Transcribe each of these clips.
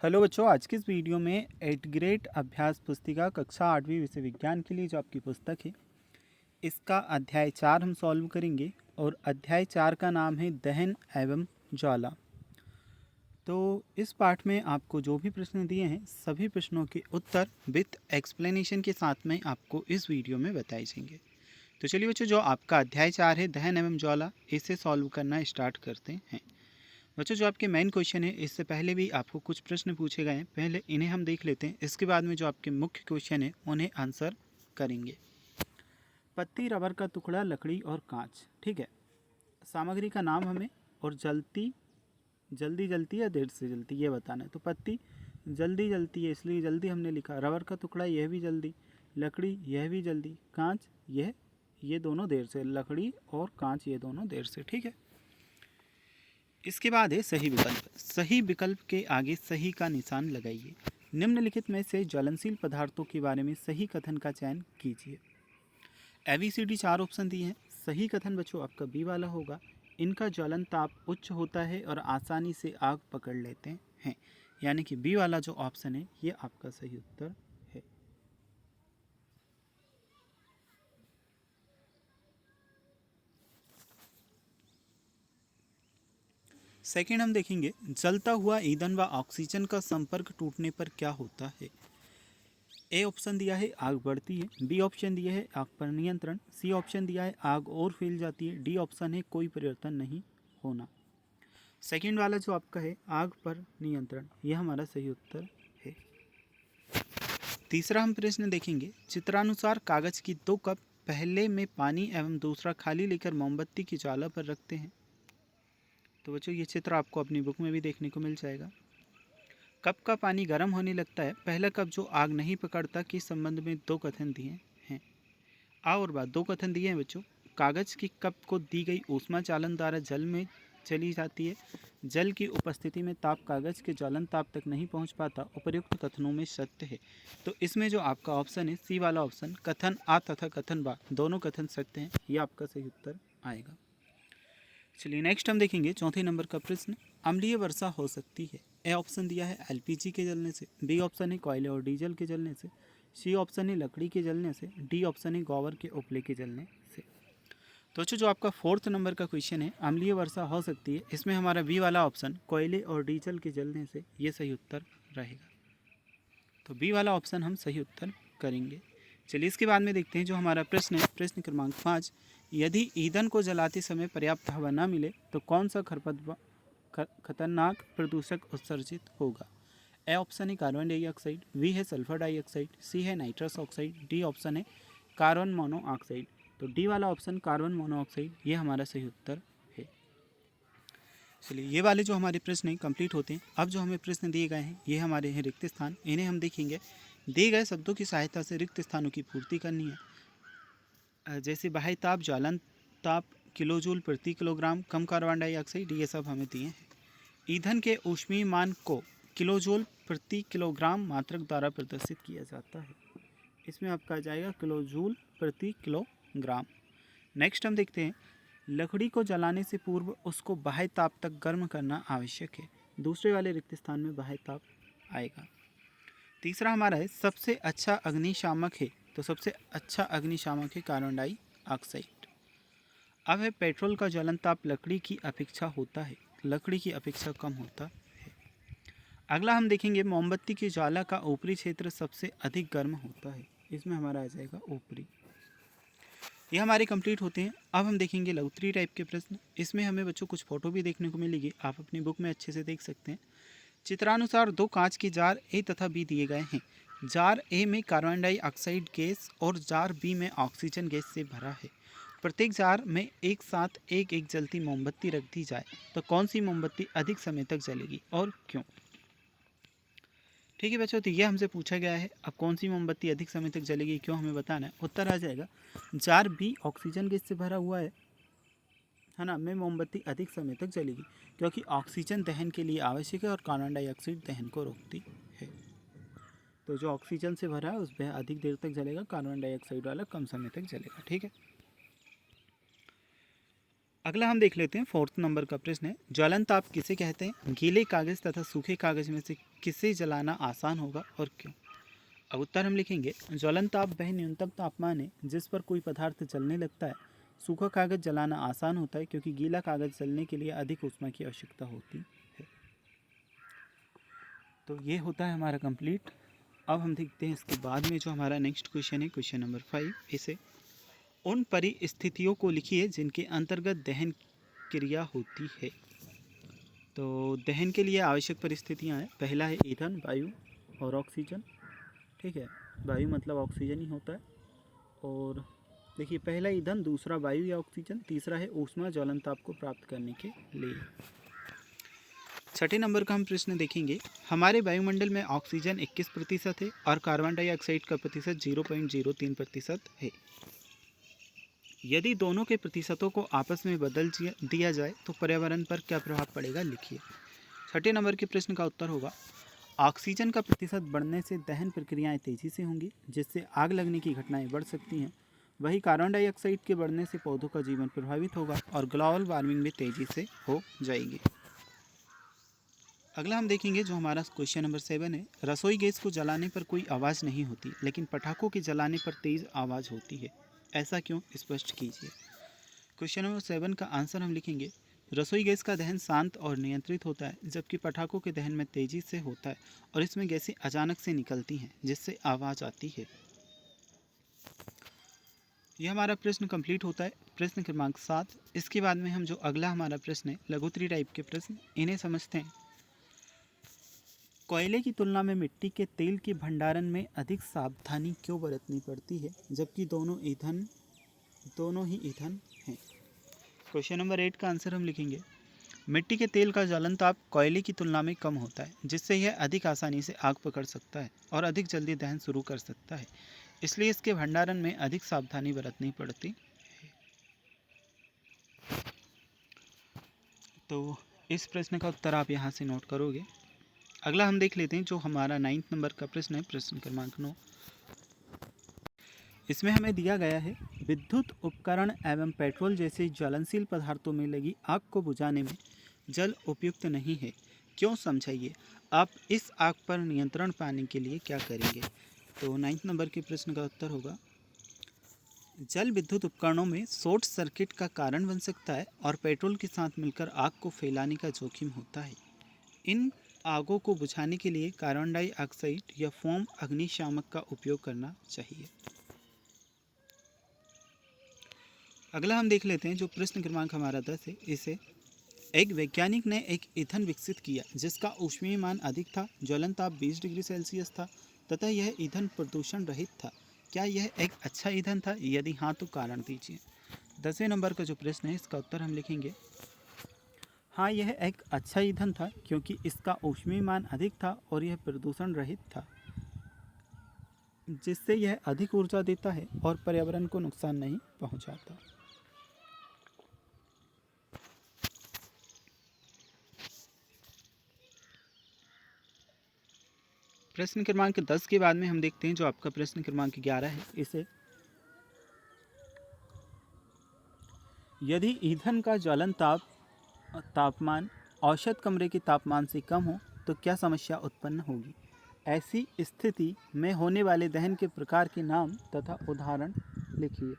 Hello बच्चों, आज की इस वीडियो में 8th ग्रेड अभ्यास पुस्तिका कक्षा 8वीं विषय विज्ञान के लिए जो आपकी पुस्तक है इसका अध्याय 4 हम सॉल्व करेंगे। और अध्याय 4 का नाम है दहन एवं ज्वाला। तो इस पाठ में आपको जो भी प्रश्न दिए हैं सभी प्रश्नों के उत्तर विथ एक्सप्लेनेशन के साथ में आपको इस वीडियो में बताए जाएंगे। तो चलिए बच्चों, जो आपका अध्याय 4 है दहन एवं ज्वाला, इसे सॉल्व करना स्टार्ट करते हैं। बच्चों, जो आपके मेन क्वेश्चन है इससे पहले भी आपको कुछ प्रश्न पूछे गए हैं, पहले इन्हें हम देख लेते हैं। इसके बाद में जो आपके मुख्य क्वेश्चन है उन्हें आंसर करेंगे। पत्ती, रबर का टुकड़ा, लकड़ी और कांच। ठीक है, सामग्री का नाम हमें और जल्दी जलती है या देर से जलती है ये बताना है। तो पत्ती जल्दी जलती है इसलिए जल्दी हमने लिखा। रबर का टुकड़ा यह भी जल्दी, लकड़ी यह भी जल्दी, कांच ये दोनों देर से। लकड़ी और कांच ये दोनों देर से। ठीक है, इसके बाद है सही विकल्प। सही विकल्प के आगे सही का निशान लगाइए। निम्नलिखित में से ज्वलनशील पदार्थों के बारे में सही कथन का चयन कीजिए। ABCD 4 ऑप्शन दिए हैं। सही कथन बच्चों आपका बी वाला होगा। इनका ज्वलन ताप उच्च होता है और आसानी से आग पकड़ लेते हैं, यानी कि बी वाला जो ऑप्शन है ये आपका सही उत्तर है। सेकेंड हम देखेंगे, जलता हुआ ईंधन व ऑक्सीजन का संपर्क टूटने पर क्या होता है। ए ऑप्शन दिया है आग बढ़ती है, बी ऑप्शन दिया है आग पर नियंत्रण, सी ऑप्शन दिया है आग और फैल जाती है, डी ऑप्शन है कोई परिवर्तन नहीं होना। सेकंड वाला जो आपका है आग पर नियंत्रण, यह हमारा सही उत्तर है। तीसरा हम प्रश्न देखेंगे, चित्रानुसार कागज की 2 कप पहले में पानी एवं दूसरा खाली लेकर मोमबत्ती की ज्वाला पर रखते हैं। तो बच्चों ये चित्र आपको अपनी बुक में भी देखने को मिल जाएगा। कप का पानी गर्म होने लगता है, पहला कप जो आग नहीं पकड़ता के संबंध में 2 कथन दिए हैं। आ और बाद 2 कथन दिए हैं बच्चों। कागज की कप को दी गई ऊष्मा चालन द्वारा जल में चली जाती है। जल की उपस्थिति में ताप कागज के ज्वलन ताप तक नहीं पहुंच पाता। उपर्युक्त कथनों में सत्य है। तो इसमें जो आपका ऑप्शन है सी वाला ऑप्शन, कथन आ तथा कथन बा दोनों कथन सत्य हैं, ये आपका सही उत्तर आएगा। चलिए नेक्स्ट हम देखेंगे चौथे नंबर का प्रश्न, अम्लीय वर्षा हो सकती है। ए ऑप्शन दिया है LPG के जलने से, बी ऑप्शन है कोयले और डीजल के जलने से, सी ऑप्शन है लकड़ी के जलने से, डी ऑप्शन है गोबर के उपले के जलने से। तो जो आपका फोर्थ नंबर का क्वेश्चन है अम्लीय वर्षा हो सकती है, इसमें हमारा बी वाला ऑप्शन कोयले और डीजल के जलने से ये सही उत्तर रहेगा। तो बी वाला ऑप्शन हम सही उत्तर करेंगे। चलिए इसके बाद में देखते हैं जो हमारा प्रश्न है, प्रश्न क्रमांक 5, यदि ईंधन को जलाते समय पर्याप्त हवा न मिले तो कौन सा खतरनाक प्रदूषक उत्सर्जित होगा। ए ऑप्शन है कार्बन डाइऑक्साइड, बी है सल्फर डाइऑक्साइड, सी है नाइट्रस ऑक्साइड, डी ऑप्शन है कार्बन मोनोऑक्साइड। तो डी वाला ऑप्शन कार्बन मोनोऑक्साइड ये हमारा सही उत्तर है। चलिए ये वाले जो हमारे प्रश्न हैं कंप्लीट होते हैं। अब जो हमें प्रश्न दिए गए हैं ये हमारे हैं रिक्त स्थान, इन्हें हम देखेंगे। दिए गए शब्दों की सहायता से रिक्त स्थानों की पूर्ति करनी है। जैसे बाह्य ताप, ज्वलन ताप, किलोजूल प्रति किलोग्राम, कम कार्बन डाइऑक्साइड, ये सब हमें दिए हैं। ईंधन के ऊष्मीय मान को किलोजूल प्रति किलोग्राम मात्रक द्वारा प्रदर्शित किया जाता है। इसमें आपका आ जाएगा किलोजूल प्रति किलोग्राम। नेक्स्ट हम देखते हैं, लकड़ी को जलाने से पूर्व उसको बाह्य ताप तक गर्म करना आवश्यक है। दूसरे वाले रिक्त स्थान में बाह्य ताप आएगा। तीसरा हमारा है सबसे अच्छा अग्निशामक है। तो सबसे अच्छा अग्निशामक है कार्बन डाइऑक्साइड। अब है पेट्रोल का ज्वलन ताप लकड़ी की अपेक्षा होता है, लकड़ी की अपेक्षा कम होता है। अगला हम देखेंगे मोमबत्ती की ज्वाला का ऊपरी क्षेत्र सबसे अधिक गर्म होता है। इसमें हमारा आ जाएगा ऊपरी। ये हमारे कंप्लीट होते हैं। अब हम देखेंगे लघुत्तरीय टाइप के प्रश्न। इसमें हमें बच्चों कुछ फोटो भी देखने को मिलेगी, आप अपनी बुक में अच्छे से देख सकते हैं। चित्रानुसार 2 कांच के जार ए तथा बी दिए गए हैं। जार ए में कार्बन डाइऑक्साइड गैस और जार बी में ऑक्सीजन गैस से भरा है। प्रत्येक जार में एक साथ एक एक जलती मोमबत्ती रख दी जाए तो कौन सी मोमबत्ती अधिक समय तक जलेगी और क्यों। ठीक है बच्चों, तो ये हमसे पूछा गया है। अब कौन सी मोमबत्ती अधिक समय तक जलेगी क्यों हमें बताना है। उत्तर आ जाएगा जार बी ऑक्सीजन गैस से भरा हुआ है ना, में मोमबत्ती अधिक समय तक जलेगी क्योंकि ऑक्सीजन दहन के लिए आवश्यक है और कार्बन डाइऑक्साइड दहन को रोकती है। तो जो ऑक्सीजन से भरा है उस पर अधिक देर तक जलेगा, कार्बन डाइऑक्साइड वाला कम समय तक जलेगा। ठीक है, अगला हम देख लेते हैं 4th नंबर का प्रश्न है, ज्वलन ताप किसे कहते हैं? गीले कागज तथा सूखे कागज में से किसे जलाना आसान होगा और क्यों? अब उत्तर हम लिखेंगे, ज्वलन ताप वह न्यूनतम तापमान है जिस पर कोई पदार्थ जलने लगता है। सूखा कागज जलाना आसान होता है क्योंकि गीला कागज जलने के लिए अधिक ऊष्मा की आवश्यकता होती है। तो ये होता है हमारा कंप्लीट। अब हम देखते हैं इसके बाद में जो हमारा नेक्स्ट क्वेश्चन है, क्वेश्चन नंबर 5। इसे उन परिस्थितियों को लिखिए जिनके अंतर्गत दहन क्रिया होती है। तो दहन के लिए आवश्यक परिस्थितियां हैं। पहला है ईंधन, वायु और ऑक्सीजन। ठीक है, वायु मतलब ऑक्सीजन ही होता है। और देखिए, पहला ईंधन, दूसरा वायु या ऑक्सीजन, तीसरा है ऊष्मा ज्वलन ताप को प्राप्त करने के लिए। छठे नंबर का हम प्रश्न देखेंगे, हमारे वायुमंडल में ऑक्सीजन 21% है और कार्बन डाइऑक्साइड का प्रतिशत 0.03% है। यदि दोनों के प्रतिशतों को आपस में बदल दिया जाए तो पर्यावरण पर क्या प्रभाव पड़ेगा, लिखिए। छठे नंबर के प्रश्न का उत्तर होगा, ऑक्सीजन का प्रतिशत बढ़ने से दहन प्रक्रियाएं तेजी से होंगी जिससे आग लगने की घटनाएं बढ़ सकती हैं। वही कार्बन डाइऑक्साइड के बढ़ने से पौधों का जीवन प्रभावित होगा और ग्लोबल वार्मिंग भी तेजी से हो जाएगी। अगला हम देखेंगे जो हमारा क्वेश्चन नंबर 7 है, रसोई गैस को जलाने पर कोई आवाज़ नहीं होती लेकिन पटाखों के जलाने पर तेज़ आवाज़ होती है, ऐसा क्यों, स्पष्ट कीजिए। क्वेश्चन नंबर 7 का आंसर हम लिखेंगे, रसोई गैस का दहन शांत और नियंत्रित होता है जबकि पटाखों के दहन में तेज़ी से होता है और इसमें गैसें अचानक से निकलती हैं जिससे आवाज़ आती है। यह हमारा प्रश्न कंप्लीट होता है, प्रश्न क्रमांक 7। इसके बाद में हम जो अगला हमारा प्रश्न है, लघुत्तरी टाइप के प्रश्न, इन्हें समझते हैं। कोयले की तुलना में मिट्टी के तेल के भंडारण में अधिक सावधानी क्यों बरतनी पड़ती है जबकि दोनों ही ईंधन हैं। क्वेश्चन नंबर 8 का आंसर हम लिखेंगे, मिट्टी के तेल का ज्वलन ताप कोयले की तुलना में कम होता है जिससे यह अधिक आसानी से आग पकड़ सकता है और अधिक जल्दी दहन शुरू कर सकता है, इसलिए इसके भंडारण में अधिक सावधानी बरतनी पड़ती है। तो इस प्रश्न का उत्तर आप यहाँ से नोट करोगे। अगला हम देख लेते हैं जो हमारा 9th नंबर का प्रश्न है, प्रश्न क्रमांक 9। इसमें हमें दिया गया है, विद्युत उपकरण एवं पेट्रोल जैसे ज्वलनशील पदार्थों में लगी आग को बुझाने में जल उपयुक्त नहीं है, क्यों, समझाइए। आप इस आग पर नियंत्रण पाने के लिए क्या करेंगे। तो 9th नंबर के प्रश्न का उत्तर होगा, जल विद्युत उपकरणों में शॉर्ट सर्किट का कारण बन सकता है और पेट्रोल के साथ मिलकर आग को फैलाने का जोखिम होता है। इन आगों को बुझाने के लिए कार्बन डाइऑक्साइड या फोम अग्निशामक का उपयोग करना चाहिए। अगला हम देख लेते हैं जो प्रश्न क्रमांक हमारा 10 है। इसे, एक वैज्ञानिक ने एक ईंधन विकसित किया जिसका ऊष्मीय मान अधिक था, ज्वलन ताप 20 डिग्री सेल्सियस था तथा यह ईंधन प्रदूषण रहित था। क्या यह एक अच्छा ईंधन था? यदि हाँ तो कारण दीजिए। 10वें नंबर का जो प्रश्न है इसका उत्तर हम लिखेंगे, हाँ, यह एक अच्छा ईंधन था क्योंकि इसका ऊष्मीय मान अधिक था और यह प्रदूषण रहित था जिससे यह अधिक ऊर्जा देता है और पर्यावरण को नुकसान नहीं पहुंचाता। प्रश्न क्रमांक 10 के बाद में हम देखते हैं जो आपका प्रश्न क्रमांक 11 है। इसे, यदि ईंधन का ज्वलन तापमान औसत कमरे के तापमान से कम हो तो क्या समस्या उत्पन्न होगी। ऐसी स्थिति में होने वाले दहन के प्रकार के नाम तथा उदाहरण लिखिए।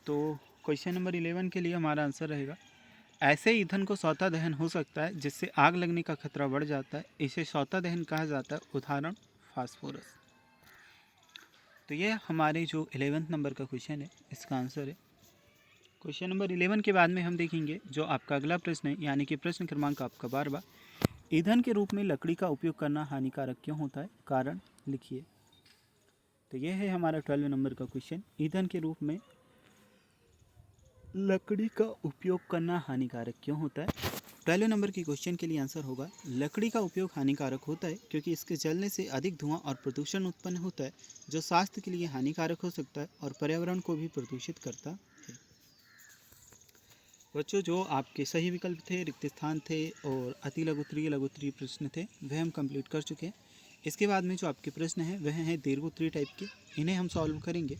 तो क्वेश्चन नंबर 11 के लिए हमारा आंसर रहेगा, ऐसे ईंधन को सौता दहन हो सकता है जिससे आग लगने का खतरा बढ़ जाता है, इसे सौता दहन कहा जाता है, उदाहरण फास्फोरस। तो ये हमारे जो 11th नंबर का क्वेश्चन है इसका आंसर है। क्वेश्चन नंबर 11 के बाद में हम देखेंगे जो आपका अगला प्रश्न है, यानी कि प्रश्न क्रमांक आपका 12। ईंधन के रूप में लकड़ी का उपयोग करना हानिकारक क्यों होता है, कारण लिखिए। तो यह है हमारा 12 नंबर का क्वेश्चन, ईंधन के रूप में लकड़ी का उपयोग करना हानिकारक क्यों होता है। 12 नंबर के क्वेश्चन के लिए आंसर होगा, लकड़ी का उपयोग हानिकारक होता है क्योंकि इसके जलने से अधिक धुआं और प्रदूषण उत्पन्न होता है जो स्वास्थ्य के लिए हानिकारक हो सकता है और पर्यावरण को भी प्रदूषित करता है। बच्चों, जो आपके सही विकल्प थे, रिक्त स्थान थे और अति लघुत्तरीय प्रश्न थे, वह हम कंप्लीट कर चुके हैं। इसके बाद में जो आपके प्रश्न हैं वह हैं दीर्घोत्तरीय टाइप के, इन्हें हम सॉल्व करेंगे।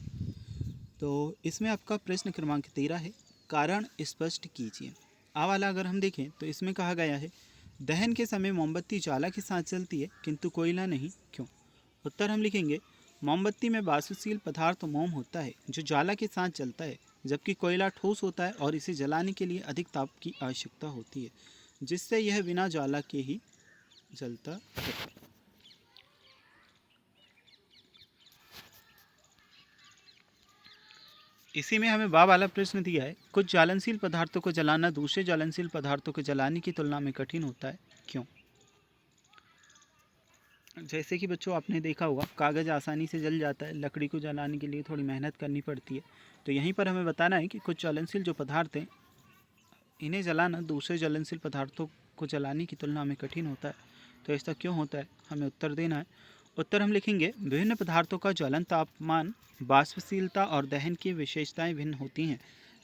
तो इसमें आपका प्रश्न क्रमांक 13 है, कारण स्पष्ट कीजिए। आ वाला अगर हम देखें तो इसमें कहा गया है दहन के समय मोमबत्ती ज्वाला के साथ जलती है किंतु कोयला नहीं, क्यों? उत्तर हम लिखेंगे मोमबत्ती में वाष्पशील पदार्थ मोम होता है जो ज्वाला के साथ जलता है, जबकि कोयला ठोस होता है और इसे जलाने के लिए अधिक ताप की आवश्यकता होती है, जिससे यह बिना ज्वाला के ही जलता है। इसी में हमें बा वाला प्रश्न दिया है, कुछ ज्वलनशील पदार्थों को जलाना दूसरे ज्वलनशील पदार्थों को जलाने की तुलना में कठिन होता है, क्यों? जैसे कि बच्चों आपने देखा होगा कागज़ आसानी से जल जाता है, लकड़ी को जलाने के लिए थोड़ी मेहनत करनी पड़ती है। तो यहीं पर हमें बताना है कि कुछ ज्वलनशील जो पदार्थ हैं इन्हें जलाना दूसरे ज्वलनशील पदार्थों को जलाने की तुलना में कठिन होता है। तो ऐसा क्यों होता है, हमें उत्तर देना है। उत्तर हम लिखेंगे विभिन्न पदार्थों का ज्वलन तापमान, वाष्पशीलता और दहन की विशेषताएं भिन्न होती हैं,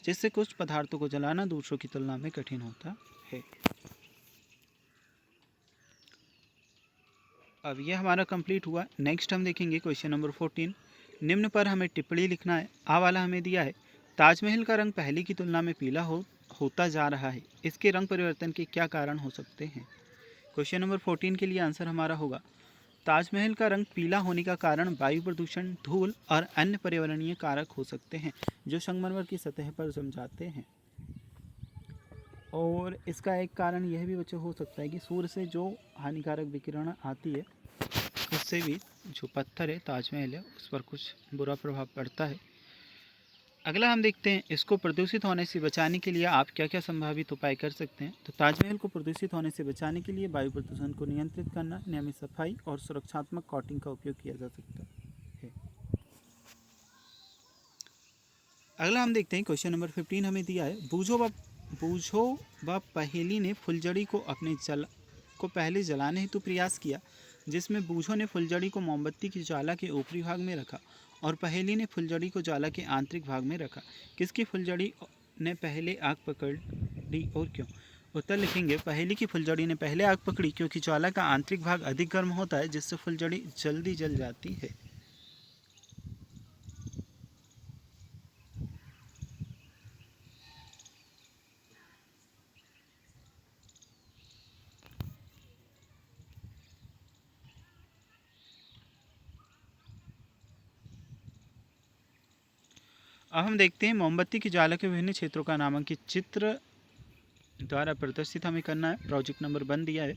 जिससे कुछ पदार्थों को जलाना दूसरों की तुलना में कठिन होता है। अब यह हमारा कंप्लीट हुआ। नेक्स्ट हम देखेंगे क्वेश्चन नंबर 14। निम्न पर हमें टिप्पणी लिखना है। आ वाला हमें दिया है ताजमहल का रंग पहले की तुलना में पीला होता जा रहा है, इसके रंग परिवर्तन के क्या कारण हो सकते हैं? क्वेश्चन नंबर 14 के लिए आंसर हमारा होगा ताजमहल का रंग पीला होने का कारण वायु प्रदूषण, धूल और अन्य पर्यावरणीय कारक हो सकते हैं जो संगमरमर की सतह पर जम जाते हैं। और इसका एक कारण यह भी बच्चों हो सकता है कि सूर्य से जो हानिकारक विकिरण आती है उससे भी जो पत्थर है ताजमहल है उस पर कुछ बुरा प्रभाव पड़ता है। अगला हम देखते हैं इसको प्रदूषित होने से बचाने के लिए आप क्या क्या संभावित उपाय कर सकते हैं। तो ताजमहल को प्रदूषित होने से बचाने के लिए वायु प्रदूषण को नियंत्रित करना, नियमित सफाई और सुरक्षात्मक कोटिंग का उपयोग किया जा सकता है। अगला हम देखते हैं क्वेश्चन नंबर 15 हमें दिया है बूझो व पहेली ने फुलझड़ी को पहले जलाने हेतु प्रयास किया, जिसमें बूझो ने फुलझड़ी को मोमबत्ती की ज्वाला के ऊपरी भाग में रखा और पहेली ने फुलझड़ी को ज्वाला के आंतरिक भाग में रखा। किसकी फुलझड़ी ने पहले आग पकड़ ली और क्यों? उत्तर लिखेंगे पहेली की फुलझड़ी ने पहले आग पकड़ी क्योंकि ज्वाला का आंतरिक भाग अधिक गर्म होता है, जिससे फुलझड़ी जल्दी जल जाती है। अब हम देखते हैं मोमबत्ती की ज्वाला के विभिन्न क्षेत्रों का नामांकित चित्र द्वारा प्रदर्शित हमें करना है। प्रोजेक्ट नंबर 1 दिया है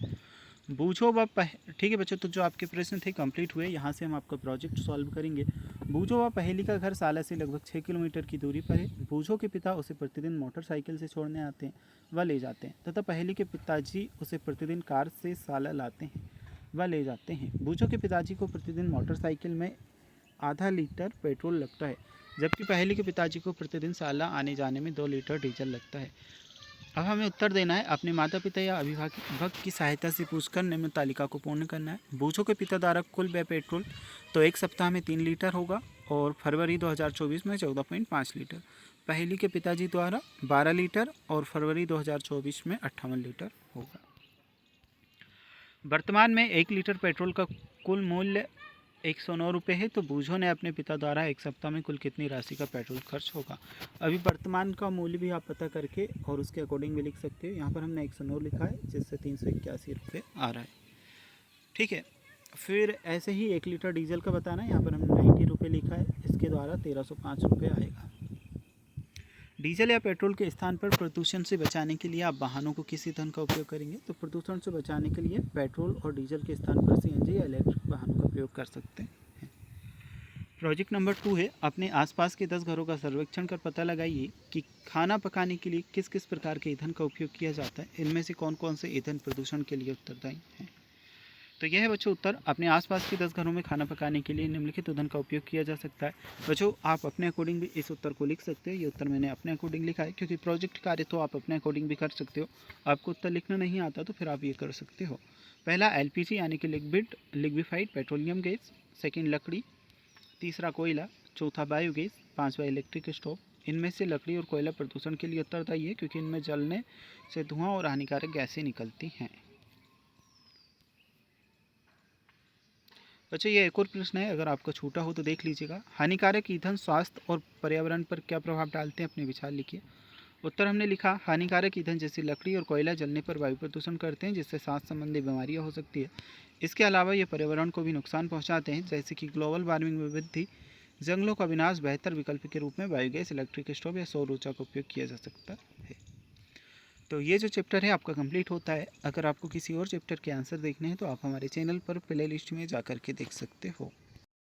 बूझो व ठीक है बच्चों, तो जो आपके प्रश्न थे कंप्लीट हुए। यहाँ से हम आपका प्रोजेक्ट सॉल्व करेंगे। बूझो व पहेली का घर साला से लगभग 6 किलोमीटर की दूरी पर है। बूझो के पिता उसे प्रतिदिन मोटरसाइकिल से छोड़ने आते हैं व ले जाते हैं तथा पहेली के पिताजी उसे प्रतिदिन कार से साला लाते हैं व ले जाते हैं। बूझो के पिताजी को प्रतिदिन मोटरसाइकिल में आधा लीटर पेट्रोल लगता है, जबकि पहेली के पिताजी को प्रतिदिन साला आने जाने में 2 लीटर डीजल लगता है। अब हमें उत्तर देना है। अपने माता पिता या अभिभावक की सहायता से पूछकर निम्न तालिका को पूर्ण करना है। बूझो के पिता द्वारा कुल व्यय पेट्रोल तो एक सप्ताह में 3 लीटर होगा और फरवरी 2024 में 14.5 लीटर। पहेली के पिताजी द्वारा 12 लीटर और फरवरी 2024 में 58 लीटर होगा। वर्तमान में 1 लीटर पेट्रोल का कुल मूल्य 109 रुपये है, तो बूझो ने अपने पिता द्वारा एक सप्ताह में कुल कितनी राशि का पेट्रोल खर्च होगा। अभी वर्तमान का मूल्य भी आप पता करके और उसके अकॉर्डिंग भी लिख सकते हो। यहाँ पर हमने 109 लिखा है जिससे 381 रुपये आ रहा है। ठीक है, फिर ऐसे ही 1 लीटर डीजल का बताना है। यहाँ पर हमने 90 रुपये लिखा है, इसके द्वारा 1305 रुपये आएगा। डीजल या पेट्रोल के स्थान पर प्रदूषण से बचाने के लिए आप वाहनों को किस ईंधन का उपयोग करेंगे। तो प्रदूषण से बचाने के लिए पेट्रोल और डीजल के स्थान पर सीएनजी या इलेक्ट्रिक वाहनों का प्रयोग कर सकते हैं। प्रोजेक्ट नंबर 2 है अपने आसपास के 10 घरों का सर्वेक्षण कर पता लगाइए कि खाना पकाने के लिए किस किस प्रकार के ईंधन का उपयोग किया जाता है। इनमें से कौन कौन से ईंधन प्रदूषण के लिए उत्तरदायी हैं। तो यह है बच्चों उत्तर। अपने आसपास के 10 घरों में खाना पकाने के लिए निम्नलिखित ईंधन का उपयोग किया जा सकता है। बच्चों आप अपने अकॉर्डिंग भी इस उत्तर को लिख सकते हो। ये उत्तर मैंने अपने अकॉर्डिंग लिखा है क्योंकि प्रोजेक्ट कार्य तो आप अपने अकॉर्डिंग भी कर सकते हो। आपको उत्तर लिखना नहीं आता तो फिर आप ये कर सकते हो। पहला एलपीजी यानी कि लिक्विफाइड पेट्रोलियम गैस, सेकेंड लकड़ी, तीसरा कोयला, चौथा बायोगैस, पाँचवा इलेक्ट्रिक स्टोव। इनमें से लकड़ी और कोयला प्रदूषण के लिए उत्तरदायी है क्योंकि इनमें जलने से धुआं और हानिकारक गैसें निकलती हैं। बच्चों ये एक और प्रश्न है, अगर आपका छूटा हो तो देख लीजिएगा। हानिकारक ईंधन स्वास्थ्य और पर्यावरण पर क्या प्रभाव डालते हैं, अपने विचार लिखिए। उत्तर हमने लिखा, हानिकारक ईंधन जैसे लकड़ी और कोयला जलने पर वायु प्रदूषण करते हैं, जिससे सांस संबंधी बीमारियां हो सकती है। इसके अलावा ये पर्यावरण को भी नुकसान पहुंचाते हैं, जैसे कि ग्लोबल वार्मिंग में वृद्धि, जंगलों का विनाश। बेहतर विकल्प के रूप में बायोगैस, इलेक्ट्रिक स्टोव या सौर ऊर्जा का उपयोग किया जा सकता है। तो ये जो चैप्टर है आपका कंप्लीट होता है। अगर आपको किसी और चैप्टर के आंसर देखने हैं तो आप हमारे चैनल पर प्ले लिस्ट में जा कर के देख सकते हो।